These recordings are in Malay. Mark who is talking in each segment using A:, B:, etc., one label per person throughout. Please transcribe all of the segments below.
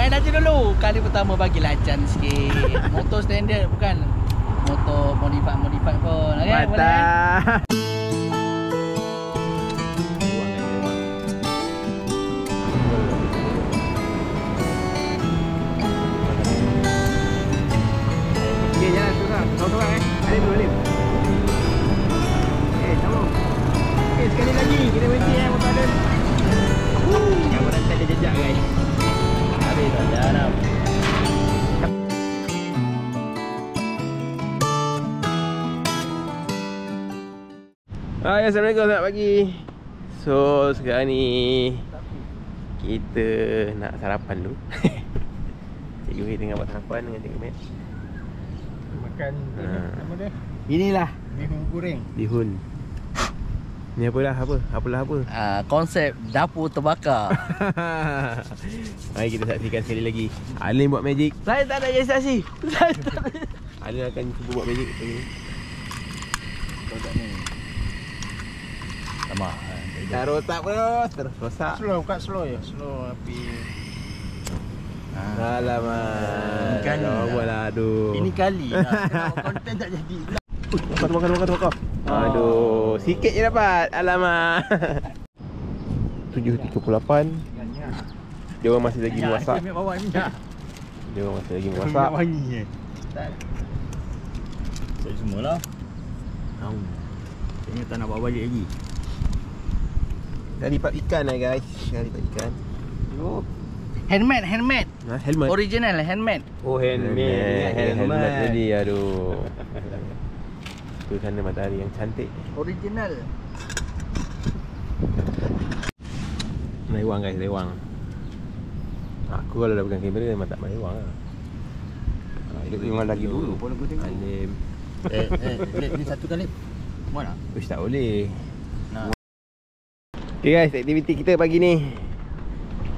A: Main aja dulu. Kali pertama bagi lacan sikit. Motor standard bukan motor modify pun. Okey,
B: mantap. Okey, jalan seorang. Seorang Alim dulu, Alim. Okey, sama. Okey, sekali lagi kita berhenti motor Alim. Yang orang tak ada jejak guys. Habis dah jalan. Hai, assalamualaikum, selamat pagi. So sekarang ni kita nak sarapan dulu. Cikgu Wei tengah buat sarapan dengan Cikgu Mat.
C: Makan apa dia?
A: Inilah
C: Bihun goreng.
B: Bihun. Ni apalah apa? Apalah apa?
A: konsep dapur terbakar.
B: Mari kita saksikan sekali lagi. Alim buat magic.
A: Saya tak ada saksi. Saya tak ada.
B: Alim akan cuba buat magic lagi.
A: Kau tak ni. Sama.
B: Dah rosak terus rosak.
C: Slow, kat slow ya. Slow api.
B: Alamak.
A: Kan
B: lah, aduh.
A: Ini kali lah. Konten tak jadi.
B: Bakar. Aduh, sikit je dapat. Alamak. 7.38. Dia orang masih lagi masak.
C: Ambil bawah minyak.
B: Dia orang masih lagi masak.
C: Wangi je. Saya semualah. Tengok tak nak bawa balik lagi.
B: Dah lipat ikan lah guys. Dah lipat ikan.
A: Handmade.
B: Helmet.
A: Original handmade.
B: Oh, helmet tadi. Aduh. Tu sana matahari yang cantik.
A: Original.
B: Lewang guys, lewang. Aku kalau dah pegang kamera memang tak main lewang lah.
C: Lewang lagi dulu pun aku tengok.
B: Alim.
A: Ni satu kali. Mana?
B: Uish, tak boleh.
A: Nah.
B: Okay guys, aktiviti kita pagi ni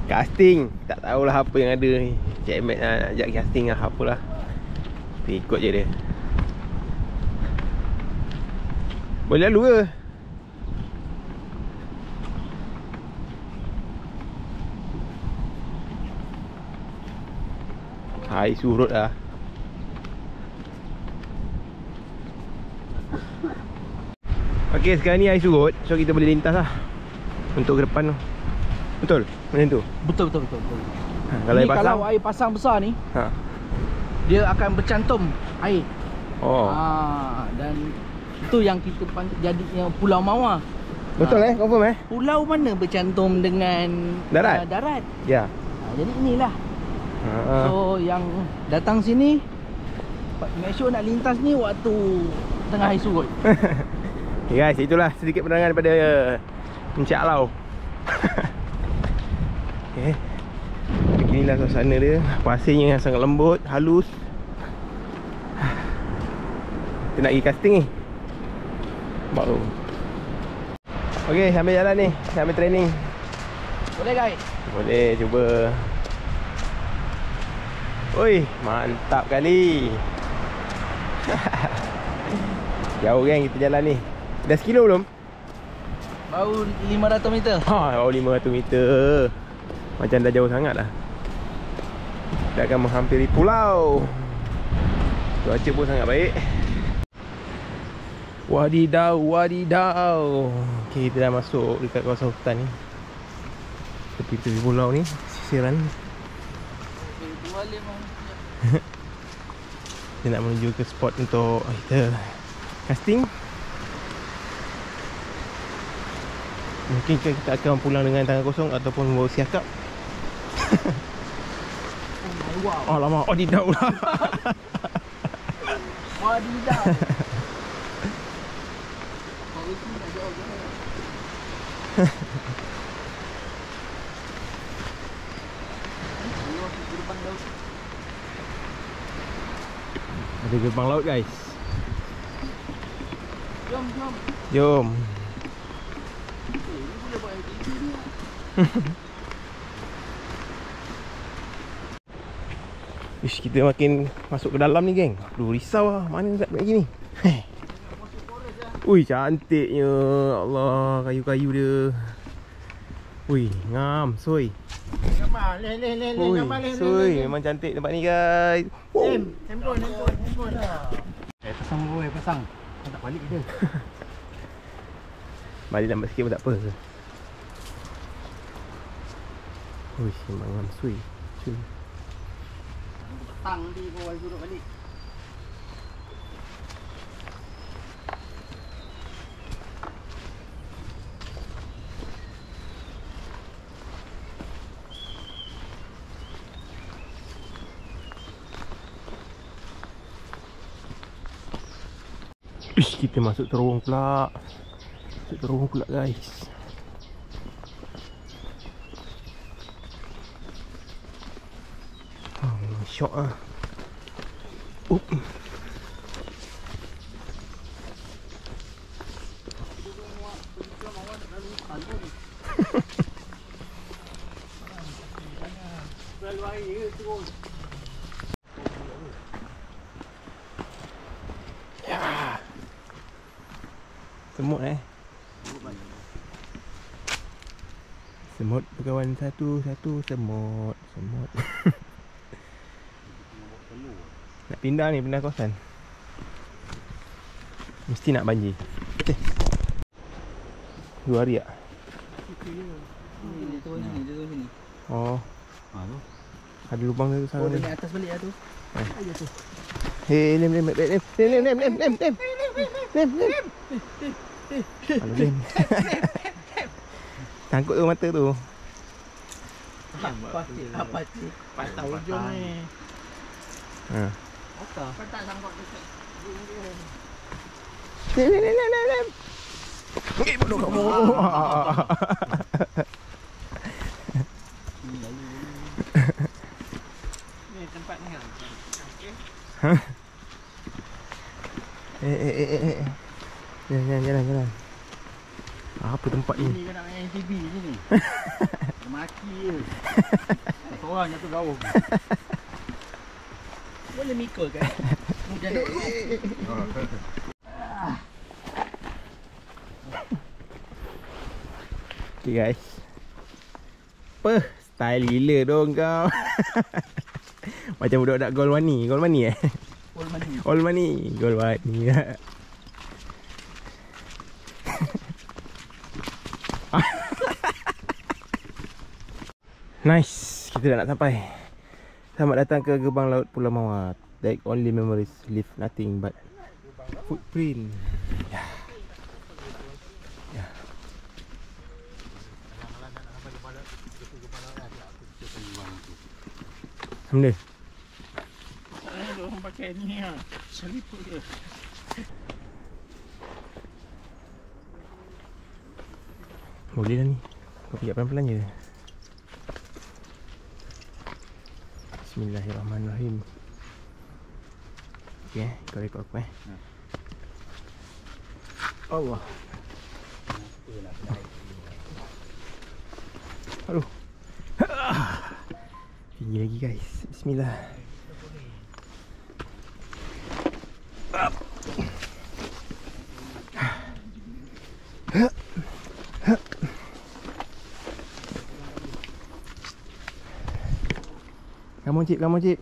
B: casting. Tak tahulah apa yang ada ni. Cik Ahmed nak ajak casting lah, apalah. Kita ikut je dia. Boleh lalu ke? Hai, surut lah. Okey, sekarang ni air surut. So kita boleh lintas lah untuk ke depan tu. Betul? Macam tu?
A: Betul.
B: Kalau air pasang,
A: kalau air pasang besar ni, dia akan bercantum air.
B: Oh.
A: Dan itu yang kita jadinya Pulau Mawar.
B: Betul confirm
A: Pulau mana bercantum dengan
B: darat?
A: Darat.
B: Ya.
A: Jadi inilah. So yang datang sini make sure nak lintas ni waktu tengah air surut.
B: Okay guys, itulah sedikit penerangan daripada Encik Alau. Okay. Beginilah suasana dia. Pasirnya yang sangat lembut, halus. Kita nak pergi casting ni. Baru. Okay, sambil jalan ni, sambil training.
A: Boleh guys?
B: Boleh, cuba. Oi, mantap kali. Jauh kan kita jalan ni. Dah sekilo belum?
A: Baru 500 meter.
B: Baru 500 meter. Macam dah jauh sangat dah. Dah akan menghampiri pulau. Cuaca pun sangat baik. Wadidaw. Okay, kita dah masuk dekat kawasan hutan ni. Tepi-tepi pulau ni, sisiran. Kita nak menuju ke spot untuk kita casting. Mungkin kita akan pulang dengan tangan kosong ataupun membawa siakap.
A: Wow.
B: Alamak, wadidaw lah.
A: Wadidaw.
B: Ada gerbang laut guys.
A: Jom.
B: Ish, kita makin masuk ke dalam ni geng. Aduh, risau lah. Mana nak buat gini. Ui, cantiknya. Allah, kayu-kayu dia. Ui, ngam, soi. Sui, memang cantik tempat ni guys.
C: Handphone. Pasang boy, pasang. Tak balik kita.
B: Balik lambat sikit pun tak apa. Uish, memang sui.
A: Petang nanti kau suruh balik.
B: Ish, kita masuk terowong pula. Guys. Syok ah. Ya. Semut Semut berkawan satu semut. Nak pindah kawasan. Mesti nak banjir. 2 hari tak?
A: Dia turun sini.
B: Oh.
C: Tu.
B: Ada lubang tu sana.
A: Dia atas balik lah tu. Ayo tu.
B: Hei, lem. Aduh, lem. Tangkut tu mata tu.
A: Apa cik? Patah ujung ni.
B: Ha.
A: Patah sangkut dekat.
B: Lem. Bodoh kamu.
A: Ni tempat ni kan.
B: Jalan. Apa tempat ni?
C: Ni kau nak main TV sini. Maki je. Seorang jatuh gaung.
A: Boleh mikul kan? Hujan dulu.
B: Okay guys. Apa? Style gila dong kau. Macam budak-budak Gold Money
A: All money.
B: All Money Gold Money. Nice. Kita dah nak sampai. Selamat datang ke Gerbang Laut Pulau Mawar. Take only memories, leave nothing but footprint. Benda?
C: Orang pakai ni lah. Seliput je.
B: Boleh dah ni. Kau pijak pelan-pelan je. Bismillahirrahmanirrahim. Okay, kau rekod aku Allah. Aduh. Tinggi lagi guys. Bismillah. Come on, Cip.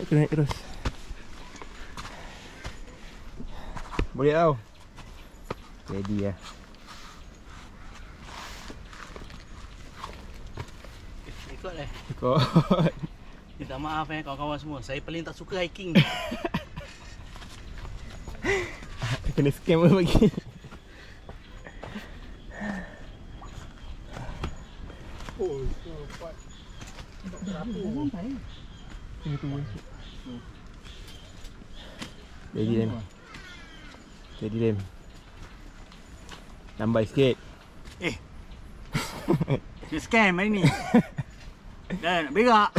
B: Naik terus. Boleh tau. Ready lah. Ikut.
A: Minta maaf kawan-kawan semua. Saya paling tak suka hiking.
B: Kena scam pun bagi.
C: Oh, cepat. Tak terapu.
B: Tunggu tunggu. Jadi lem. Tambah sikit.
C: Dia scam hari ni. Dah nak berak.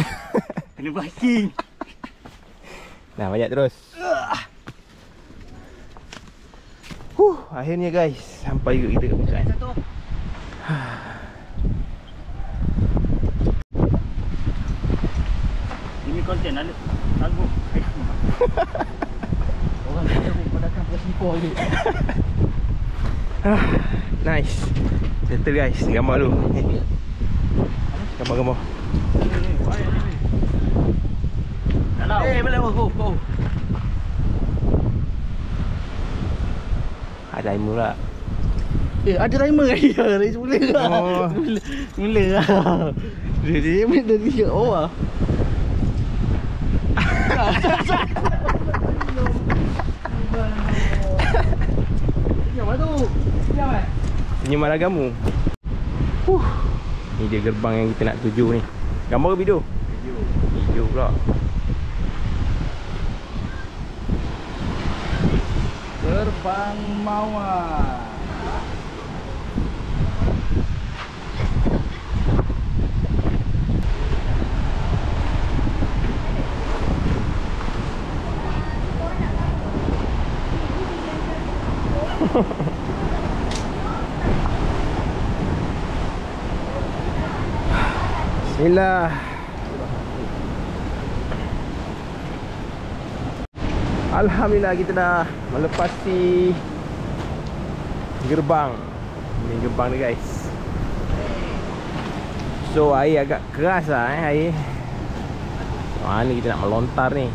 C: Kena biking.
B: Nah, banyak terus. Akhirnya guys, sampai juga kita ke puncak.
C: konten ada tangguh hiking.
A: Orang kita pada akan bersipor je.
B: Nice. Settle guys, gambar dulu. Gambar-gambar.
C: Dalam.
A: Boleh. Oh.
B: Ada ilmu lah.
A: Ada timer kan? Ya, mula lah.
B: Oh.
A: Mula lah. Dia dari oh ah. Siapa tu? Siapa?
B: Senyum Maragamu. Ni dia gerbang yang kita nak tuju ni. Gambar ke video? Video pula.
A: Gerbang Mawar.
B: Bismillah. Alhamdulillah kita dah melepasi gerbang. Ini gerbang dia guys. So air agak keras lah air. Mana kita nak melontar ni.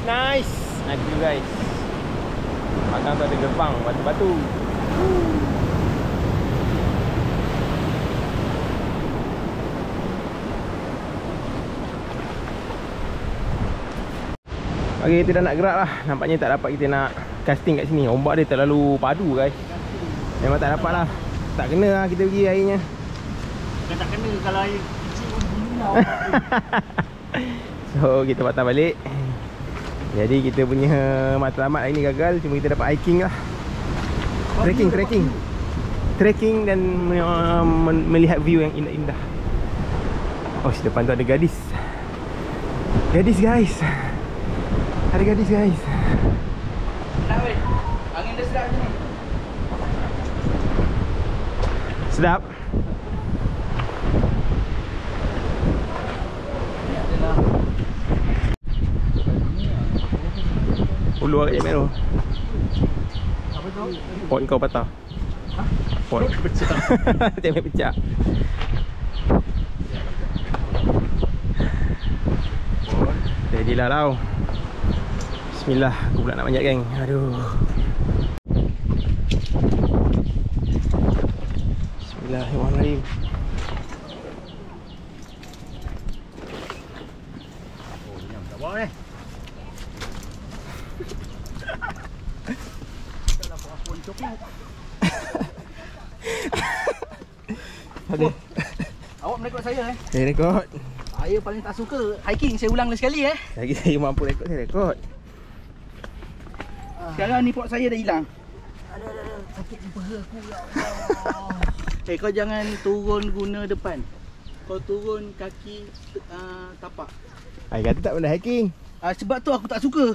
B: Nice. Nice view guys. Belakang tu ada gerbang batu-batu. Okay, kita dah nak gerak lah. Nampaknya tak dapat kita nak casting kat sini. Ombak dia terlalu padu guys. Memang tak dapat lah. Tak kena lah kita pergi airnya.
C: Bukan tak kena kalau air kecil pun bunyi lah.
B: So kita patah balik. Jadi kita punya matlamat hari ni gagal. Cuma kita dapat hiking lah. Trekking dan melihat view yang indah-indah. Oh, di depan tu ada gadis. Gadis guys. Ada gadis guys.
A: Nak weh. Angin dah sedap ni.
B: Sedap. Ulu agak jam tu.
A: Apa tu?
B: Pot kau patah.
A: Ha?
B: Pot pecah. Tembak pecah. Jadilah tau. Bismillah, aku pula nak manjat geng. Aduh. Bismillahirrahmanirrahim.
C: Oh, nyam tak bawa ni. Taklah pun coklat.
B: Ada.
A: Awak merekod saya
B: Rekod.
A: Saya paling tak suka hiking. Saya ulang lagi sekali
B: Lagi saya mampu rekod, saya rekod.
A: Sekarang ni pot saya dah hilang. Ada. Sakit kepala aku ya Allah. Kau jangan turun guna depan. Kau turun kaki tapak.
B: Ai kata tak boleh hiking.
A: Sebab tu aku tak suka.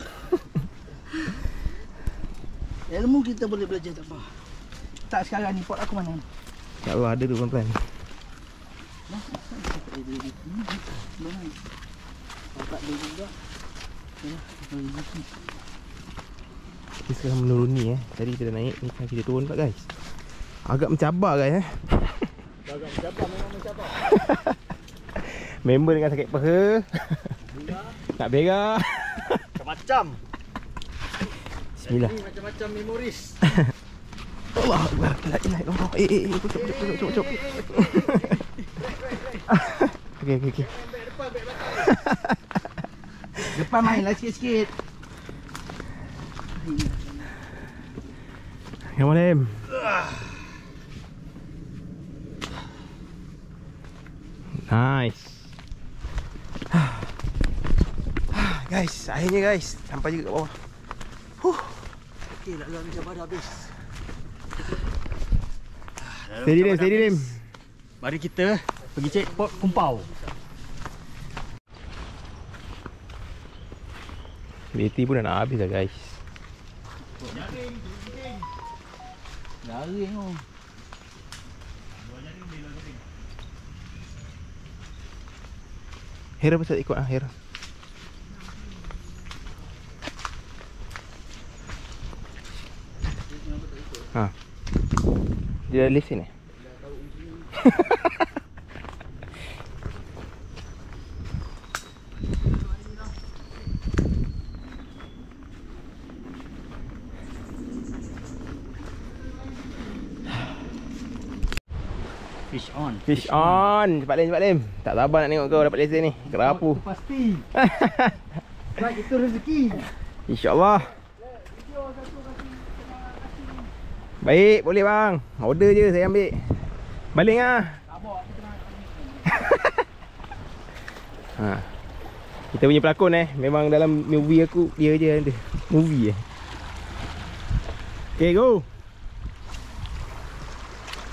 A: Ilmu kita boleh belajar tak apa. Tak sekarang ni pot aku mana?
B: InsyaAllah ada tu pelan-pelan.
A: Kalau tak ada juga.
B: Kita sekarang menuruni Tadi kita dah naik, ni sekarang kita turun pula guys. Agak mencabar guys
C: Agak mencabar, memang mencabar.
B: Member dengan sakit peha. Nak berak.
C: Macam-macam.
B: Bismillah.
C: Ini macam-macam memoris.
B: Allah Akbar. Allah. Cop. Okey.
A: Depan mainlah sikit-sikit.
B: Yang mana em? Nice. Guys, akhirnya guys sampai juga kat bawah.
C: Okey, nak lalu macam pada habis.
B: Steady Lim, steady Lim.
C: Mari kita pergi cek pot kumpau.
B: Bateri pun dah nak habis dah guys.
A: Garing tu.
B: Hera pasal ikut Hera. Ha. Dia dah lesen eh?
C: Fish on.
B: Fish on. Cepat Lim. Tak sabar nak tengok kau dapat lesen ni. Kerapu.
C: Itu pasti. Baik, itu rezeki.
B: InsyaAllah. Baik, boleh bang. Order je saya ambil. Balik lah. Ha. Kita punya pelakon memang dalam movie aku dia je ada. Movie Okay, go.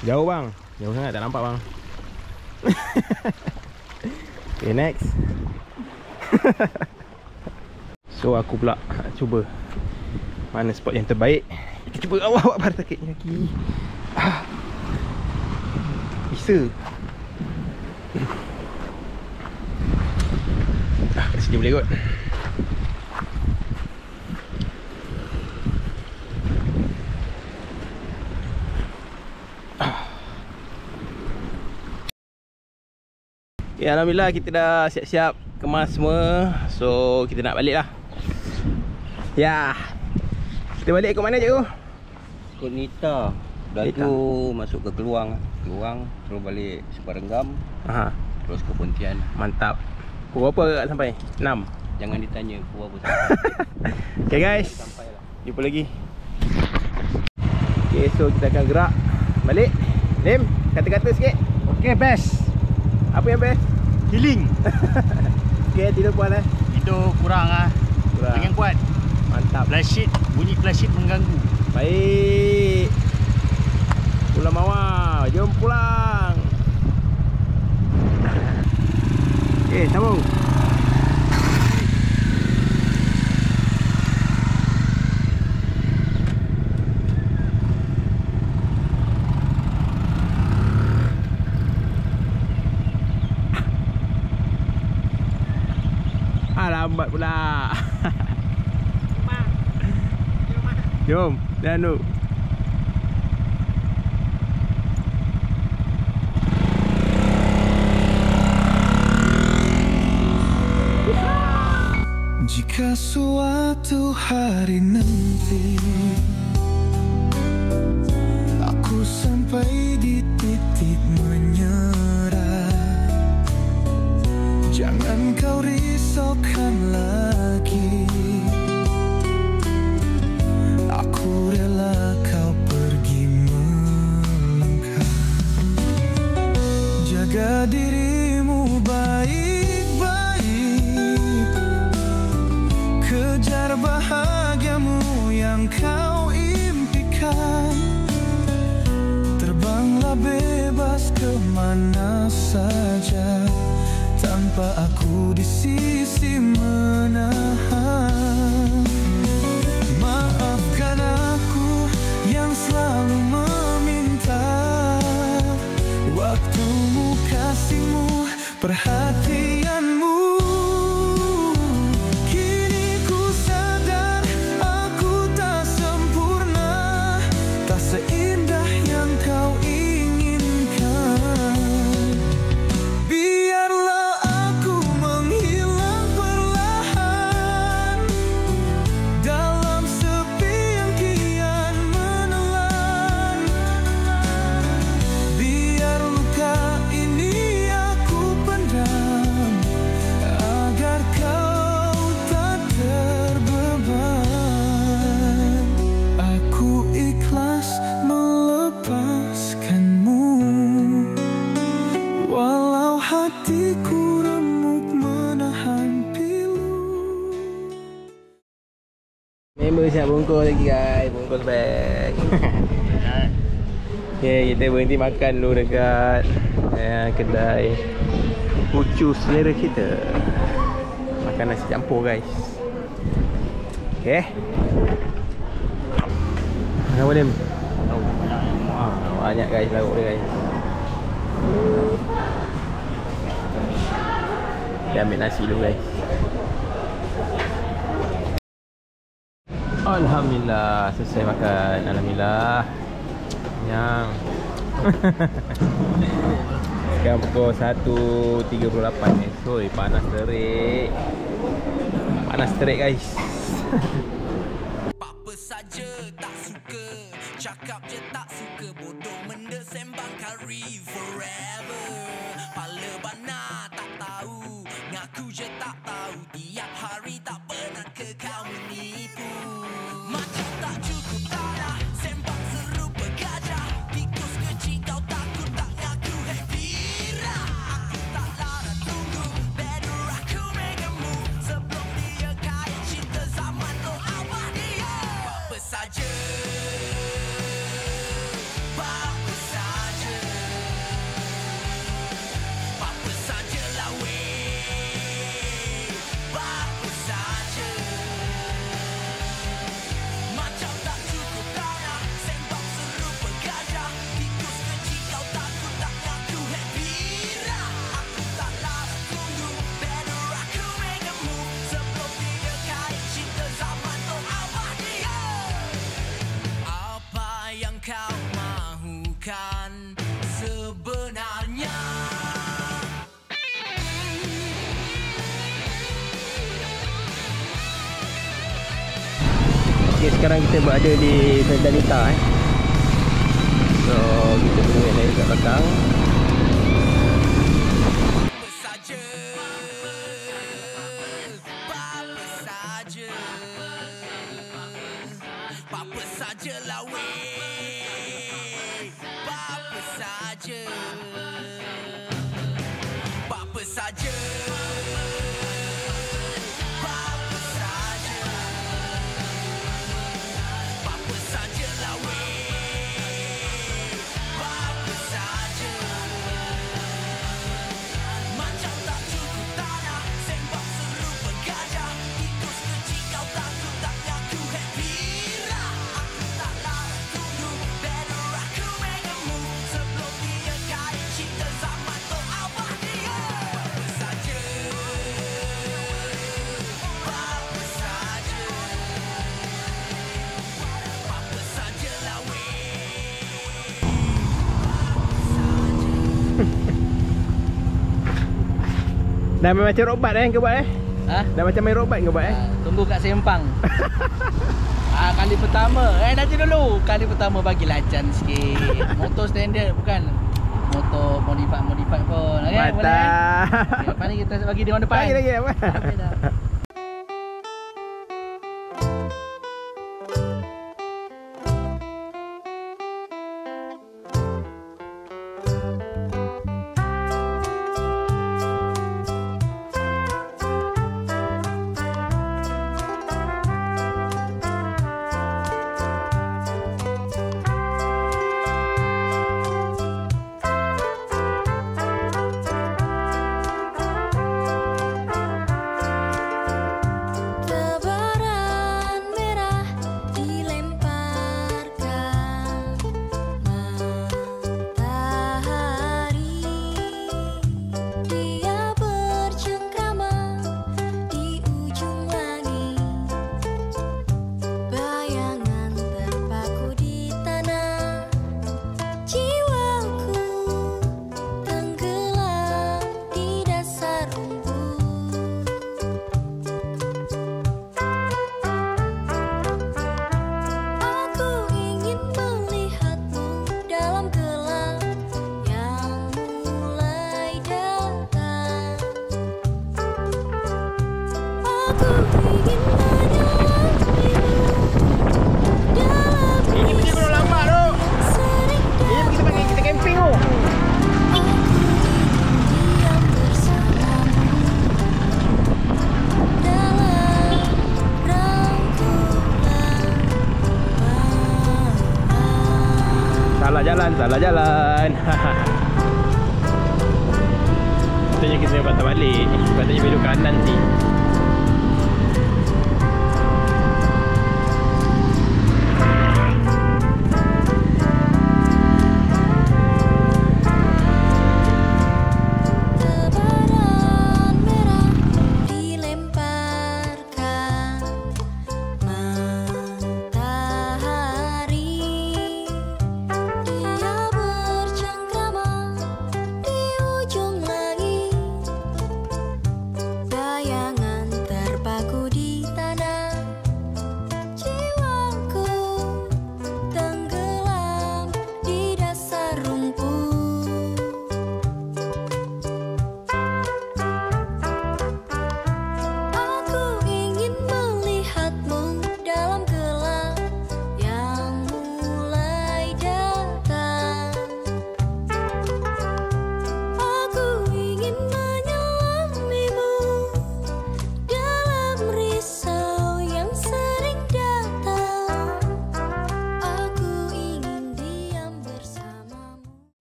B: Jauh bang. Jauh sangat tak nampak bang. Okay, next. So aku pula cuba mana spot yang terbaik. Kita cuba awak bar sakit kaki. Bisa. Kat sini boleh kot. Okay, alhamdulillah kita dah siap-siap kemas semua. So kita nak balik lah. Ya. Kita balik ke mana cikgu?
D: Ikut Nita. Dah tu masuk ke Keluang. Keluang terus balik Separenggam.
B: Aha.
D: Terus ke Pontian.
B: Mantap. Pukul berapa agak sampai? 6.
D: Jangan ditanya pukul apa sampai.
B: Okay guys,
D: Sampailah.
B: jumpa lagi. Okay, so kita akan gerak balik. Lim, kata-kata sikit.
C: Okey, best.
B: Apa yang best?
C: Healing.
B: Okay, tidur puan
C: Itu kurang ah.
B: Kurang.
C: Dengan kuat.
B: Mantap.
C: Flash sheet, bunyi flash sheet mengganggu.
B: Baik. Pulang Mawar, jom pulang. Okay, sambung. Lambat pula. Jom, dan tu.
E: Jika suatu hari nanti aku sampai di titik menyerah, jangan kau risaukan lagi. Aku rela kau pergi melangkah. Jaga dirimu baik-baik, kejar bahagiamu yang kau impikan. Terbanglah bebas kemana saja, tanpa aku di sisi menahan. Maafkan aku yang selalu meminta waktumu, kasihmu, perhatianmu. Kini ku sadar aku tak sempurna, tak seindah yang kau inginkan. Biarlah aku menghilang perlahan dalam sepi yang kian menelan. Biar luka ini aku pendam agar kau tak terbeban. Aku ikhlas melepaskanmu, walau hatiku remuk menahan pilu.
B: Member siap bongkor lagi guys. goes back. Okay, kita berhenti makan dulu dekat kedai pucu selera kita. Makan nasi campur guys. Okay. Apa ni? Banyak guys lauk dia guys. Kita ambil nasi dulu guys. Alhamdulillah selesai makan. Alhamdulillah. Kenyang. Sekarang pukul 1.38 Soi, panas terik. Panas terik guys.
E: Apa saja tak suka, cakap je tak suka, bodoh menda sembang kari forever. Pala bana tak tahu, ngaku je tak tahu, tiap hari tak pernah ke kau menipu. Macam tak cukup tak nak sembang serupa gajah, tikus kecil kau takut tak ngaku happy rah. Aku tak larang tunggu, better aku make a move, sebelum dia kaya cinta zaman lo awak dia. Apa saja, apa saja, apa saja lah weh, apa saja. Macam tak cukup tak nak sembang serupa gajah, tikus kecil kau takut tak ngaku happy rah. Aku tak larang tunggu, better aku make a move, sebelum dia kaya cinta zaman lo awak dia. Apa yang kau mahukan sebenarnya?
B: Okay, sekarang kita berada di Danita So, kita tunggu yang lain kat belakang.
E: Apa saja, apa saja, apa saja lah weh, apa saja, apa saja, apa saja, apa saja lah weh, apa saja. Macam tak cukup tak nak sembang serupa gajah, tikus kecil kau takut tak ngaku happy rah. Aku tak larang tunggu, better aku make a move, sebelum dia kaya cinta zaman lo awak dia. Apa saja, apa saja, apa saja lah weh,
B: Dah main macam robot ke buat
A: Ha?
B: Dah macam main robot ke buat
A: Tunggu kat Sempang. Kali pertama. Nanti dulu. Kali pertama bagi lacan sikit. Motor standard bukan motor modify pun. Okey, boleh.
B: Mantap.
A: Okay, lepas ni kita bagi dia orang depan.
B: Lagi apa?
A: Okey dah.
B: Salah jalan. Katanya kita patah balik. Katanya belok kanan ni.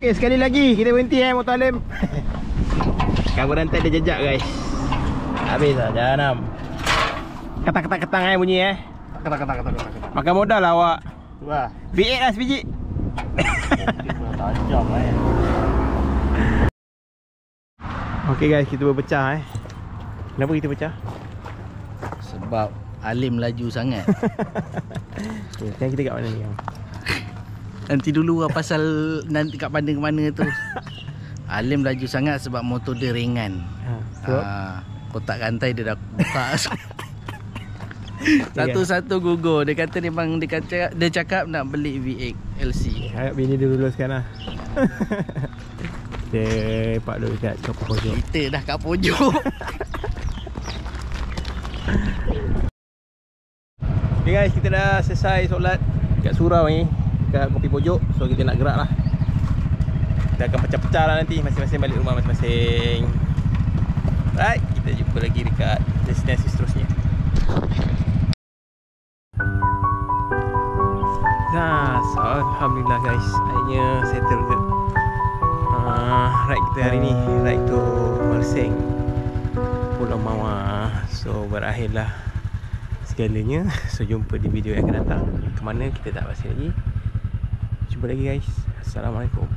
B: Okay, sekali lagi kita berhenti motor Alim. Kabur rantai dia jejak guys. Habis lah jahanam. Ketak-ketak-ketang bunyi
C: Kata.
B: Makan modal lah awak.
C: Wah,
B: V8 lah sebiji.
C: tajam
B: Okay guys, kita berpecah Kenapa kita pecah?
A: Sebab Alim laju sangat.
B: Okay, sekarang kita kat mana ni?
A: Nanti dulu lah pasal nanti kat mana ke mana tu. Alim laju sangat sebab motor dia ringan. Kotak rantai dia dah buka. Satu-satu gugur. Dia kata memang dia cakap nak beli V8 LC.
B: Harap bini dia luluskan lah. Kita pak dulu dekat kapal pojok.
A: Kita dah kat pojok.
B: Okay guys, kita dah selesai solat kat surau ni, kat kopi pojok. So kita nak gerak lah. Kita akan pecah-pecah lah nanti, masing-masing balik rumah masing-masing. Right, kita jumpa lagi dekat destinasi seterusnya. So alhamdulillah guys, akhirnya settle ke ride kita hari ni, ride to Mersing, Pulau Mawar. So berakhirlah segalanya. So jumpa di video yang akan datang. Kemana kita tak pasti lagi. Jumpa lagi guys. Assalamualaikum.